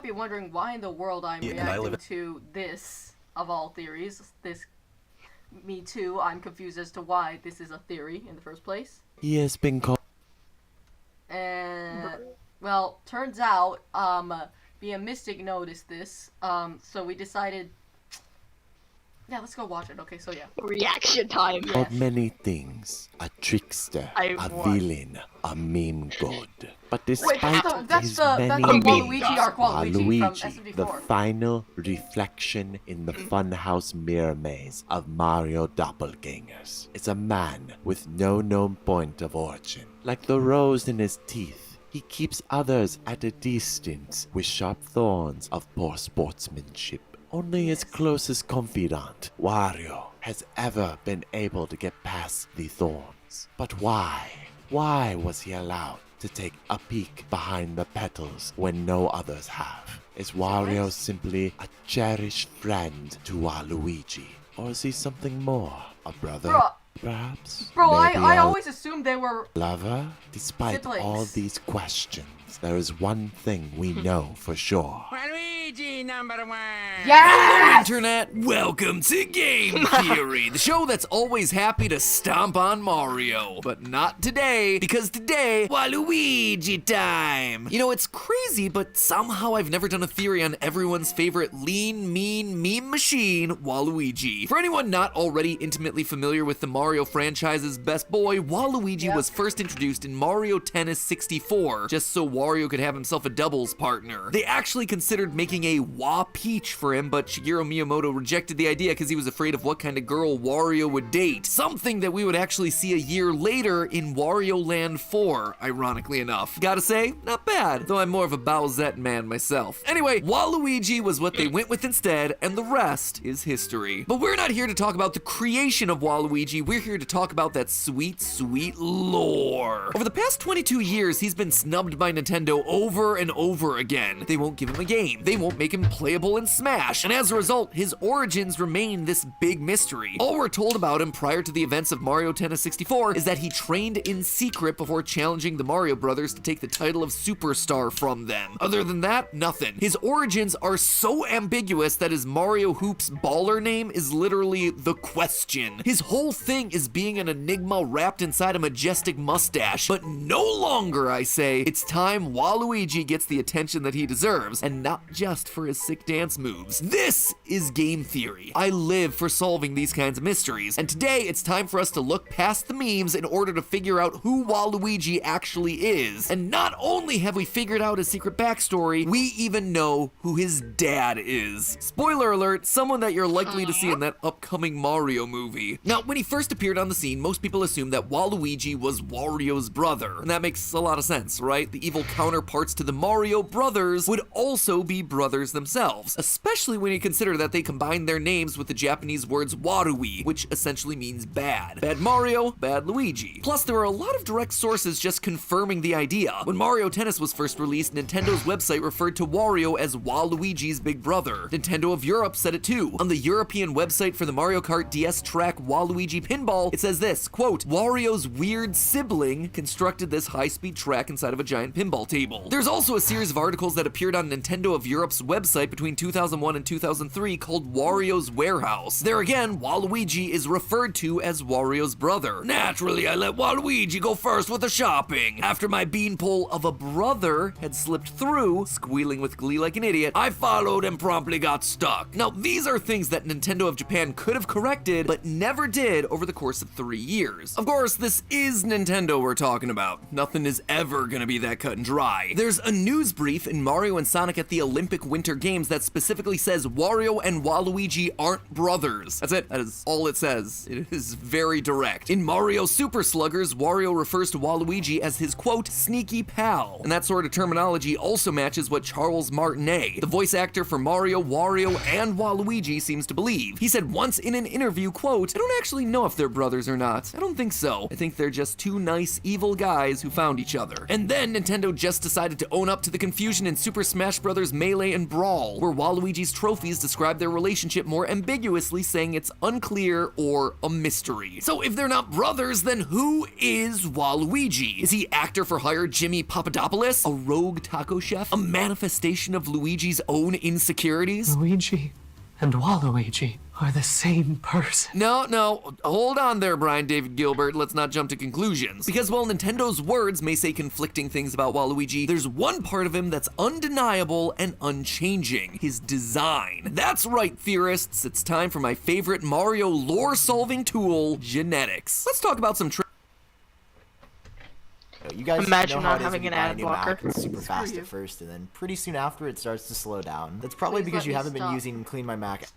be wondering why in the world I'm reacting to this, of all theories. This, me too, I'm confused as to why this is a theory in the first place. He has been called... And, well, turns out, me and Mystic noticed this, so we decided... Yeah, let's go watch it. Okay, so yeah. Reaction time. Of many things, a trickster, a villain, a meme god. But despite his many Waluigi arc, Waluigi, from the SF4. final reflection in the funhouse mirror maze of Mario doppelgangers, is a man with no known point of origin. Like the rose in his teeth, he keeps others at a distance with sharp thorns of poor sportsmanship. Only his closest confidant, Wario, has ever been able to get past the thorns. But why? Why was he allowed to take a peek behind the petals when no others have? Is Wario simply a cherished friend to Waluigi? Or is he something more? A brother? Bro, perhaps? I always assumed they were lover? Despite siblings. all these questions, there is one thing we know for sure. Waluigi #1. Yes! Internet, welcome to Game Theory, the show that's always happy to stomp on Mario. But not today, because today, Waluigi time! You know, it's crazy, but somehow I've never done a theory on everyone's favorite lean, mean, meme machine, Waluigi. For anyone not already intimately familiar with the Mario franchise's best boy, Waluigi was first introduced in Mario Tennis 64, just so Wario could have himself a doubles partner. They actually considered making a Wa Peach for him, but Shigeru Miyamoto rejected the idea because he was afraid of what kind of girl Wario would date. Something that we would actually see a year later in Wario Land 4, ironically enough. Gotta say, not bad, though I'm more of a Bowsette man myself. Anyway, Waluigi was what they went with instead, and the rest is history. But we're not here to talk about the creation of Waluigi, we're here to talk about that sweet, sweet lore. Over the past 22 years, he's been snubbed by Nintendo over and over again. They won't give him a game. They won't make him playable in Smash. And as a result, his origins remain this big mystery. All we're told about him prior to the events of Mario Tennis 64 is that he trained in secret before challenging the Mario brothers to take the title of Superstar from them. Other than that, nothing. His origins are so ambiguous that his Mario Hoops baller name is literally the question. His whole thing is being an enigma wrapped inside a majestic mustache. But no longer, I say, it's time Waluigi gets the attention that he deserves, and not just for his sick dance moves. This is Game Theory. I live for solving these kinds of mysteries, and today it's time for us to look past the memes in order to figure out who Waluigi actually is. And not only have we figured out his secret backstory, we even know who his dad is. Spoiler alert, someone that you're likely to see in that upcoming Mario movie. Now, when he first appeared on the scene, most people assumed that Waluigi was Wario's brother, and that makes a lot of sense, right? The evil counterparts to the Mario brothers would also be brothers themselves, especially when you consider that they combined their names with the Japanese words Warui, which essentially means bad. Bad Mario, bad Luigi. Plus, there are a lot of direct sources just confirming the idea. When Mario Tennis was first released, Nintendo's website referred to Wario as Waluigi's big brother. Nintendo of Europe said it too. On the European website for the Mario Kart DS track Waluigi Pinball, it says this, quote, Wario's weird sibling constructed this high-speed track inside of a giant pinball table. There's also a series of articles that appeared on Nintendo of Europe's website between 2001 and 2003 called Wario's Warehouse. There again, Waluigi is referred to as Wario's brother. Naturally, I let Waluigi go first with the shopping. After my beanpole of a brother had slipped through, squealing with glee like an idiot, I followed and promptly got stuck. Now, these are things that Nintendo of Japan could have corrected, but never did over the course of 3 years. Of course, this is Nintendo we're talking about. Nothing is ever gonna be that cut and dry. There's a news brief in Mario and Sonic at the Olympic Winter Games that specifically says Wario and Waluigi aren't brothers. That's it. That is all it says. It is very direct. In Mario Super Sluggers, Wario refers to Waluigi as his, quote, sneaky pal. And that sort of terminology also matches what Charles Martinet, the voice actor for Mario, Wario, and Waluigi, seems to believe. He said once in an interview, quote, I don't actually know if they're brothers or not. I don't think so. I think they're just two nice, evil guys who found each other. And then Nintendo just decided to own up to the confusion in Super Smash Bros. Melee and Brawl, where Waluigi's trophies describe their relationship more ambiguously, saying it's unclear or a mystery. So if they're not brothers, then who is Waluigi? Is he actor for hire Jimmy Papadopoulos, a rogue taco chef, a manifestation of Luigi's own insecurities? Luigi and Waluigi are the same person. No, hold on there, Brian David Gilbert. Let's not jump to conclusions. Because while Nintendo's words may say conflicting things about Waluigi, there's one part of him that's undeniable and unchanging: his design. That's right, theorists. It's time for my favorite Mario lore-solving tool, genetics. Let's talk about some You guys Imagine know how not it is when having you an buy a ad new blocker. Mac, it's super fast you. at first, and then pretty soon after it starts to slow down. That's probably Please because let you me haven't been stop. using Clean My Mac.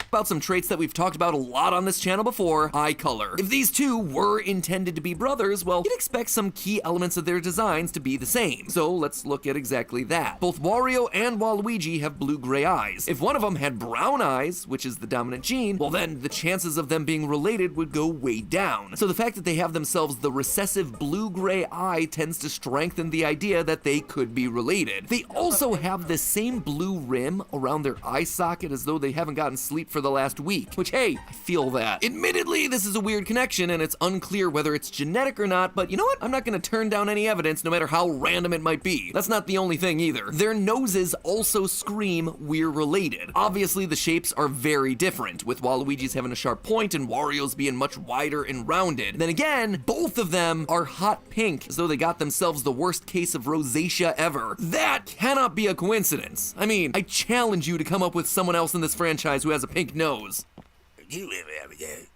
about some traits that we've talked about a lot on this channel before: eye color. If these two were intended to be brothers, well, you'd expect some key elements of their designs to be the same. So let's look at exactly that. Both Wario and Waluigi have blue-gray eyes. If one of them had brown eyes, which is the dominant gene, well then the chances of them being related would go way down. So the fact that they have themselves the recessive blue-gray eye tends to strengthen the idea that they could be related. They also have the same blue rim around their eye socket as though they haven't gotten sleep for the last week, which, hey, I feel that. Admittedly, this is a weird connection and it's unclear whether it's genetic or not, but you know what? I'm not gonna turn down any evidence no matter how random it might be. That's not the only thing either. Their noses also scream we're related. Obviously, the shapes are very different, with Waluigi's having a sharp point and Wario's being much wider and rounded. Then again, both of them are hot pink, as though they got themselves the worst case of rosacea ever. That cannot be a coincidence. I mean, I challenge you to come up with someone else in this franchise who has a pink nose.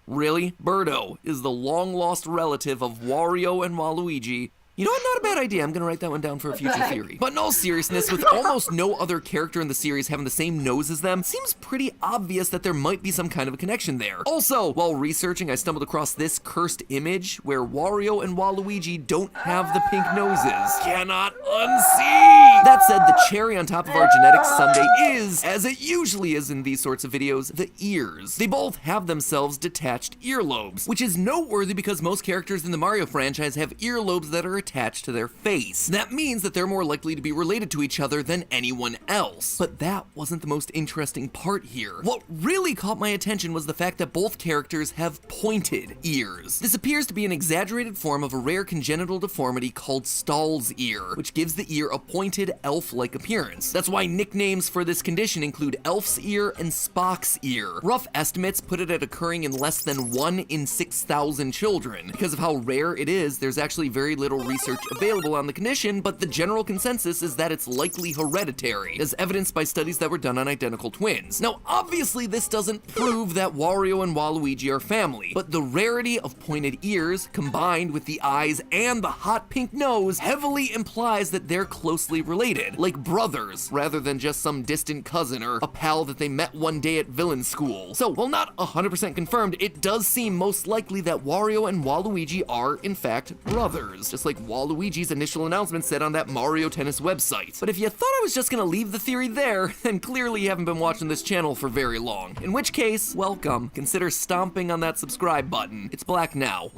Really? Birdo is the long-lost relative of Wario and Waluigi. You know what? Not a bad idea. I'm gonna write that one down for a future theory. But in all seriousness, with almost no other character in the series having the same nose as them, it seems pretty obvious that there might be some kind of a connection there. Also, while researching, I stumbled across this cursed image where Wario and Waluigi don't have the pink noses. Cannot unsee! That said, the cherry on top of our genetics sundae is, as it usually is in these sorts of videos, the ears. They both have themselves detached earlobes, which is noteworthy because most characters in the Mario franchise have earlobes that are attached to their face. That means that they're more likely to be related to each other than anyone else. But that wasn't the most interesting part here. What really caught my attention was the fact that both characters have pointed ears. This appears to be an exaggerated form of a rare congenital deformity called Stahl's ear, which gives the ear a pointed elf-like appearance. That's why nicknames for this condition include Elf's ear and Spock's ear. Rough estimates put it at occurring in less than 1 in 6,000 children. Because of how rare it is, there's actually very little research available on the condition, but the general consensus is that it's likely hereditary, as evidenced by studies that were done on identical twins. Now, obviously, this doesn't prove that Wario and Waluigi are family, but the rarity of pointed ears, combined with the eyes and the hot pink nose, heavily implies that they're closely related, like brothers, rather than just some distant cousin or a pal that they met one day at villain school. So, while not 100% confirmed, it does seem most likely that Wario and Waluigi are, in fact, brothers, just like Waluigi's initial announcement said on that Mario Tennis website. But if you thought I was just gonna leave the theory there, then clearly you haven't been watching this channel for very long. In which case, welcome. Consider stomping on that subscribe button. It's black now.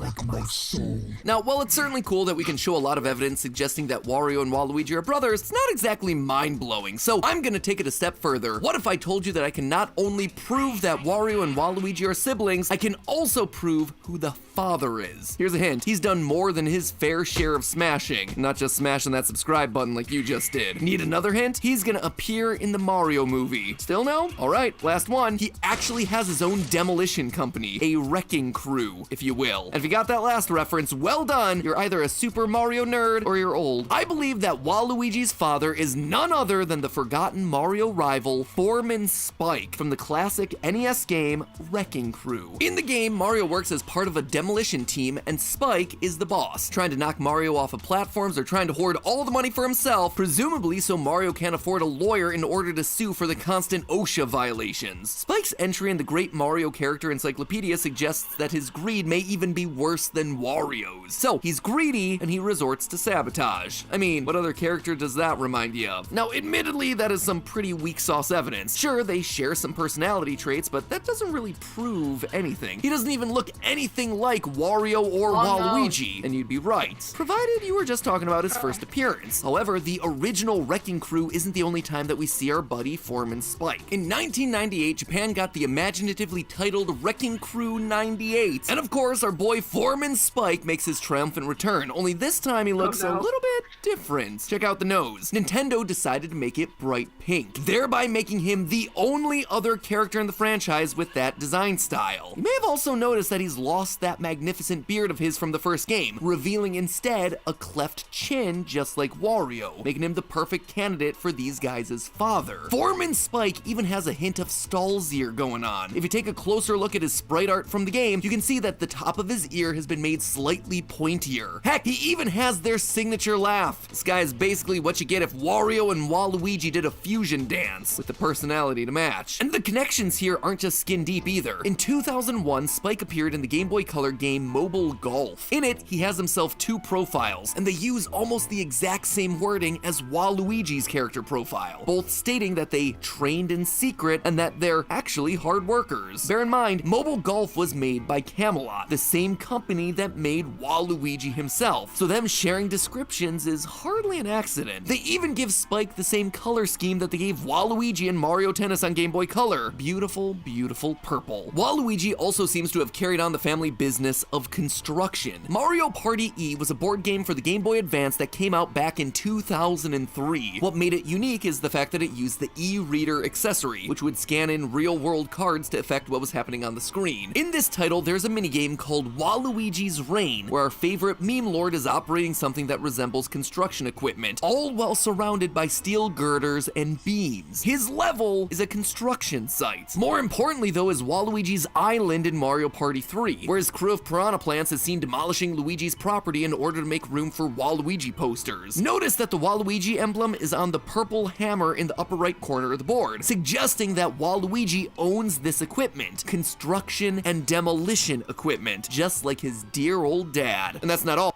Now, while it's certainly cool that we can show a lot of evidence suggesting that Wario and Waluigi are brothers, it's not exactly mind-blowing, so I'm gonna take it a step further. What if I told you that I can not only prove that Wario and Waluigi are siblings, I can also prove who the father is? Here's a hint. He's done more than his fair share of smashing, not just smashing that subscribe button like you just did. Need another hint? He's gonna appear in the Mario movie. Still no? Alright, last one. He actually has his own demolition company, a wrecking crew, if you will. And if you got that last reference, well done. You're either a Super Mario nerd or you're old. I believe that Waluigi's father is none other than the forgotten Mario rival, Foreman Spike, from the classic NES game, Wrecking Crew. In the game, Mario works as part of a demolition team, and Spike is the boss, trying to knock Mario Mario off of platforms or trying to hoard all the money for himself, presumably so Mario can't afford a lawyer in order to sue for the constant OSHA violations. Spike's entry in the Great Mario Character Encyclopedia suggests that his greed may even be worse than Wario's. So, he's greedy, and he resorts to sabotage. I mean, what other character does that remind you of? Now, admittedly, that is some pretty weak sauce evidence. Sure, they share some personality traits, but that doesn't really prove anything. He doesn't even look anything like Wario or Waluigi, and you'd be right, provided you were just talking about his first appearance. However, the original Wrecking Crew isn't the only time that we see our buddy Foreman Spike. In 1998, Japan got the imaginatively titled Wrecking Crew 98, and of course, our boy Foreman Spike makes his triumphant return, only this time he looks a little bit different. Check out the nose. Nintendo decided to make it bright pink, thereby making him the only other character in the franchise with that design style. You may have also noticed that he's lost that magnificent beard of his from the first game, revealing instead a cleft chin just like Wario, making him the perfect candidate for these guys' father. Foreman Spike even has a hint of Stall's ear going on. If you take a closer look at his sprite art from the game, you can see that the top of his ear has been made slightly pointier. Heck, he even has their signature laugh. This guy is basically what you get if Wario and Waluigi did a fusion dance, with the personality to match. And the connections here aren't just skin deep either. In 2001, Spike appeared in the Game Boy Color game Mobile Golf. In it, he has himself two profiles, and they use almost the exact same wording as Waluigi's character profile, both stating that they trained in secret and that they're actually hard workers. Bear in mind, Mobile Golf was made by Camelot, the same company that made Waluigi himself, so them sharing descriptions is hardly an accident. They even give Spike the same color scheme that they gave Waluigi in Mario Tennis on Game Boy Color. Beautiful, beautiful purple. Waluigi also seems to have carried on the family business of construction. Mario Party E was a board game for the Game Boy Advance that came out back in 2003. What made it unique is the fact that it used the e-reader accessory, which would scan in real-world cards to affect what was happening on the screen. In this title, there's a minigame called Waluigi's Reign, where our favorite meme lord is operating something that resembles construction equipment, all while surrounded by steel girders and beams. His level is a construction site. More importantly, though, is Waluigi's island in Mario Party 3, where his crew of piranha plants is seen demolishing Luigi's property in order to make room for Waluigi posters. Notice that the Waluigi emblem is on the purple hammer in the upper right corner of the board, suggesting that Waluigi owns this equipment, construction and demolition equipment, just like his dear old dad. And that's not all.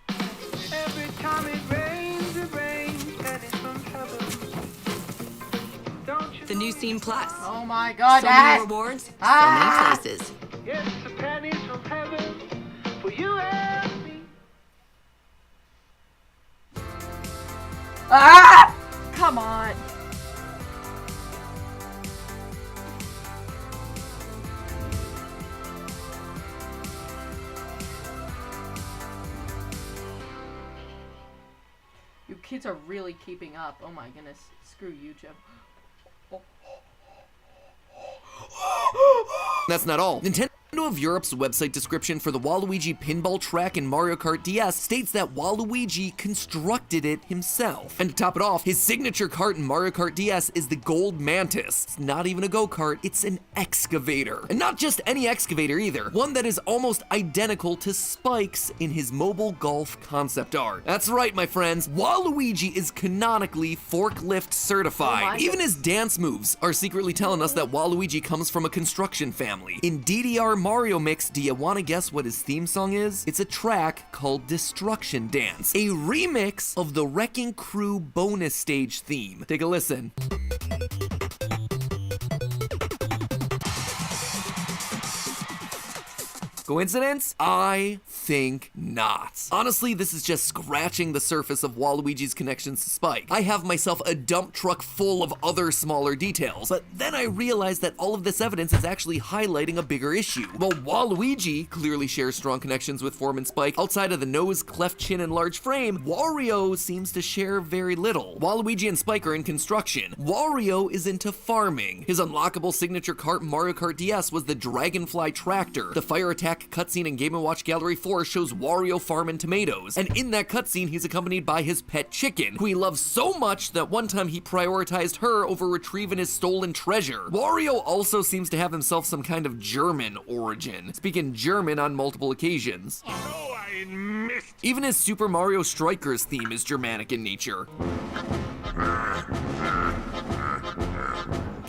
Every time it rains, and it's from trouble. Don't you The new Scene Plus. Oh my god, So many rewards, so many places. It's the pennies from heaven for you and me. Ah! Come on. You kids are really keeping up. Oh my goodness. Screw you, Jim. That's not all. Nintendo of Europe's website description for the Waluigi pinball track in Mario Kart DS states that Waluigi constructed it himself. And to top it off, his signature kart in Mario Kart DS is the Gold Mantis. It's not even a go-kart, it's an excavator. And not just any excavator either, one that is almost identical to Spike's in his Mobile Golf concept art. That's right, my friends, Waluigi is canonically forklift certified. Even his dance moves are secretly telling us that Waluigi comes from a construction family. In DDR Mario Mix, do you want to guess what his theme song is? It's a track called Destruction Dance, a remix of the Wrecking Crew bonus stage theme. Take a listen. Coincidence? I think not. Honestly, this is just scratching the surface of Waluigi's connections to Spike. I have myself a dump truck full of other smaller details, but then I realized that all of this evidence is actually highlighting a bigger issue. While Waluigi clearly shares strong connections with Foreman Spike, outside of the nose, cleft chin, and large frame, Wario seems to share very little. Waluigi and Spike are in construction. Wario is into farming. His unlockable signature kart in Mario Kart DS was the Dragonfly Tractor. The fire attack cutscene in Game & Watch Gallery 4 shows Wario farming tomatoes, and in that cutscene he's accompanied by his pet chicken, who he loves so much that one time he prioritized her over retrieving his stolen treasure. Wario also seems to have himself some kind of German origin, speaking German on multiple occasions. So I Even his Super Mario Strikers theme is Germanic in nature.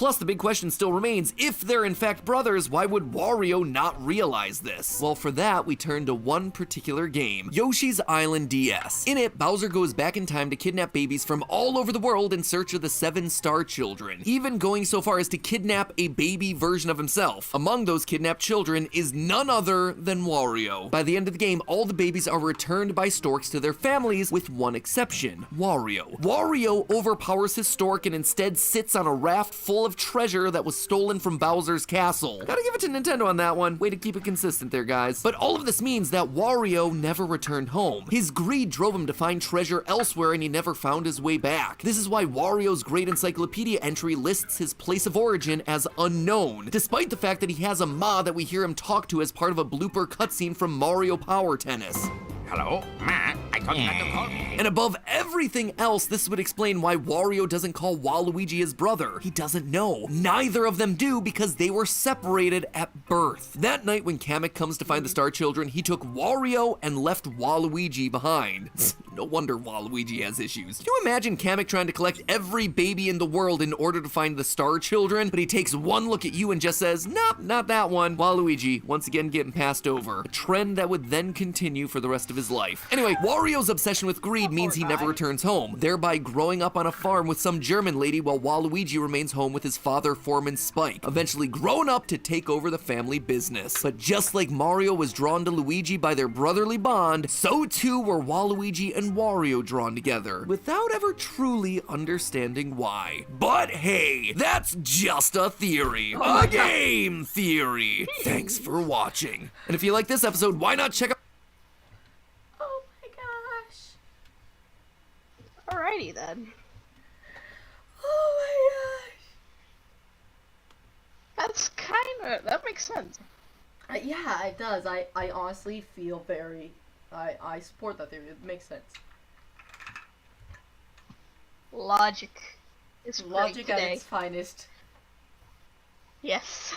Plus, the big question still remains, if they're in fact brothers, why would Wario not realize this? Well, for that, we turn to one particular game, Yoshi's Island DS. In it, Bowser goes back in time to kidnap babies from all over the world in search of the 7 star children, even going so far as to kidnap a baby version of himself. Among those kidnapped children is none other than Wario. By the end of the game, all the babies are returned by storks to their families, with one exception, Wario. Wario overpowers his stork and instead sits on a raft full of treasure that was stolen from Bowser's castle. Gotta give it to Nintendo on that one. Way to keep it consistent there, guys. But all of this means that Wario never returned home. His greed drove him to find treasure elsewhere, and he never found his way back. This is why Wario's Great Encyclopedia entry lists his place of origin as unknown, despite the fact that he has a ma that we hear him talk to as part of a blooper cutscene from Mario Power Tennis. Hello, Ma. I thought you had to call me. And above everything else, this would explain why Wario doesn't call Waluigi his brother. He doesn't know. Neither of them do, because they were separated at birth. That night when Kamek comes to find the Star Children, he took Wario and left Waluigi behind. No wonder Waluigi has issues. Can you imagine Kamek trying to collect every baby in the world in order to find the Star Children, but he takes one look at you and just says, nope, not that one. Waluigi, once again getting passed over. A trend that would then continue for the rest of his life. Anyway, Wario's obsession with greed means he never returns home, thereby growing up on a farm with some German lady while Waluigi remains home with his father, Foreman Spike, eventually grown up to take over the family business. But just like Mario was drawn to Luigi by their brotherly bond, so too were Waluigi and Wario drawn together, without ever truly understanding why. But hey, that's just a theory. A game theory. Thanks for watching. And if you like this episode, why not check out Oh my gosh. Alrighty then. Oh That's that makes sense. my gosh. Yeah, it does. I honestly feel very... I support that theory. It makes sense. Logic is great Logic at today. its finest. Yes.